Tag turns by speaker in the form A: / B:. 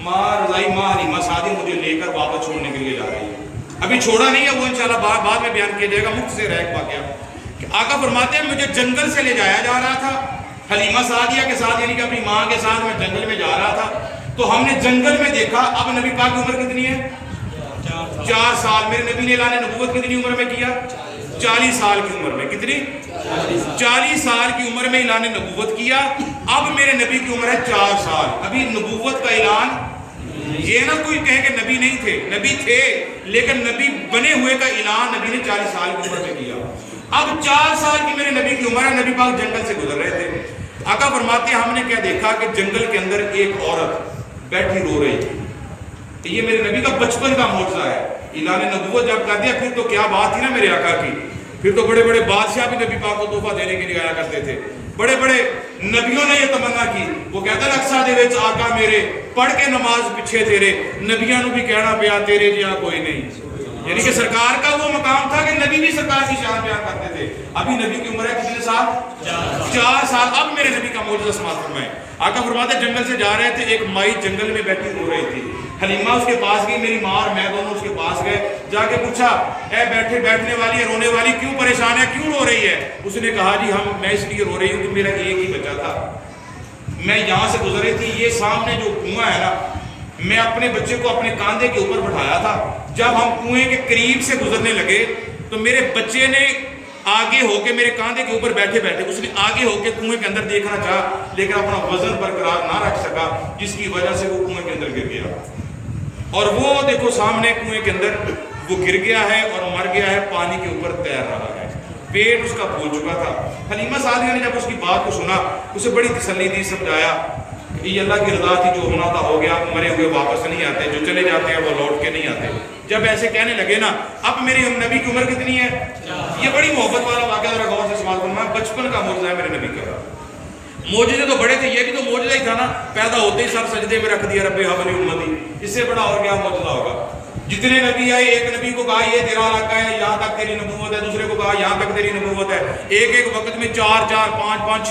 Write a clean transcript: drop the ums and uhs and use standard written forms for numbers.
A: رضائی ماں حلیمہ سعدیہ مجھے لے کر واپس چھوڑنے کے لیے جا رہی ہے. ابھی چھوڑا نہیں ہے، وہ انشاءاللہ بعد میں بیان کیا جائے گا. مختصر ہے ایک واقعہ کہ آقا فرماتے ہیں مجھے جنگل سے لے جایا جا رہا تھا حلیمہ سعدیہ کے ساتھ، یعنی کہ اپنی ماں کے ساتھ میں جنگل میں جا رہا تھا. تو ہم نے جنگل میں دیکھا، اب نبی پاک کی عمر کتنی ہے؟ 4 سال. میرے نبی نے اعلان نبوت کتنی عمر میں کیا؟ 40 سال کی عمر میں. کتنی؟ 40 سال کی عمر میں اعلان نبوت کیا. اب میرے نبی کی عمر ہے 4 سال. ابھی نبوت کا اعلان، یہ نہ کوئی کہے کہ نبی نہیں تھے، نبی تھے، لیکن نبی بنے ہوئے کا اعلان نبی نے 40 سال کی عمر میں کیا. اب 4 سال کی میرے نبی کی عمر ہے. نبی پاک جنگل سے گزر رہے تھے. آقا فرماتے ہیں ہم نے کیا دیکھا کہ جنگل کے اندر ایک عورت بیٹھی رو رہی تھی. یہ میرے نبی کا بچپن کا معجزہ ہے. اعلان نبوت جب کر دیا پھر تو کیا بات تھی نا میرے آقا کی. پھر تو بڑے بڑے بادشاہ بھی نبی پاک کو تحفہ دینے کے لیے آیا کرتے تھے. بڑے بڑے نبیوں نے یہ تمنا کی. وہ کہتا ہے اقصا دے وچ آقا میرے پڑھ کے نماز پیچھے تیرے نبیاں نو بھی کہنا پیا تیرے جہاں کوئی نہیں. یعنی کہ سرکار کا وہ مقام تھا کہ نبی بھی سرکار کی شان بیان کرتے تھے. ابھی نبی کی عمر ہے کتنے سال؟ 4 سال. اب میرے نبی کا معجزہ سماعت فرمائیں. آقا فرماتے جنگل سے جا رہے تھے، ایک مائی جنگل میں بیٹھی رو رہی تھی. حلیمہ اس کے پاس گئی، میری ماں اور میں دونوں اس کے پاس گئے. جا کے پوچھا اے بیٹھنے والی ہے، رونے والی، کیوں پریشان ہے، کیوں رو رہی ہے؟ اس نے کہا جی میں اس لیے رو رہی ہوں کہ میرا ایک ہی بچہ تھا، میں یہاں سے گزر رہی تھی، یہ سامنے جو کنواں ہے نا، میں اپنے بچے کو اپنے کاندھے کے اوپر بٹھایا تھا. جب ہم کنویں کے قریب سے گزرنے لگے تو میرے بچے نے آگے ہو کے میرے کاندھے کے اوپر بیٹھے اس نے آگے ہو کے کنویں کے اندر دیکھنا چاہا، لیکن اپنا وزن برقرار نہ رکھ سکا، جس کی وجہ سے وہ کنویں کے اندر گر گیا. اور وہ دیکھو سامنے کنویں کے اندر وہ گر گیا ہے اور مر گیا ہے، پانی کے اوپر تیر رہا ہے، پیٹ اس کا پھول چکا تھا. حلیمہ سعدیہ نے جب اس کی بات کو سنا، اسے بڑی تسلی دی، سمجھایا کہ یہ اللہ کی رضا تھی، جو ہونا تھا ہو گیا، مرے ہوئے واپس نہیں آتے، جو چلے جاتے ہیں وہ لوٹ کے نہیں آتے. جب ایسے کہنے لگے نا، اب میرے نبی کی عمر کتنی ہے؟ یہ بڑی محبت والا واقعہ، ذرا غور سے سماعت فرمائیں. بچپن کا معجزہ ہے میرے نبی کا. معجزے تو بڑے تھے، یہ بھی تو معجزہ ہی تھا نا. پیدا ہوتے ہی سر سجدے میں رکھ دیا، رب حب لی امتی. اس سے بڑا اور کیا معجزہ ہوگا؟ جتنے نبی آئے، ایک نبی کو کہا یہ تیرا علاقہ ہے، یہاں تک تیری نبوت ہے، دوسرے کو کہا یہاں تک تیری نبوت ہے. ایک وقت میں 4 4 5 5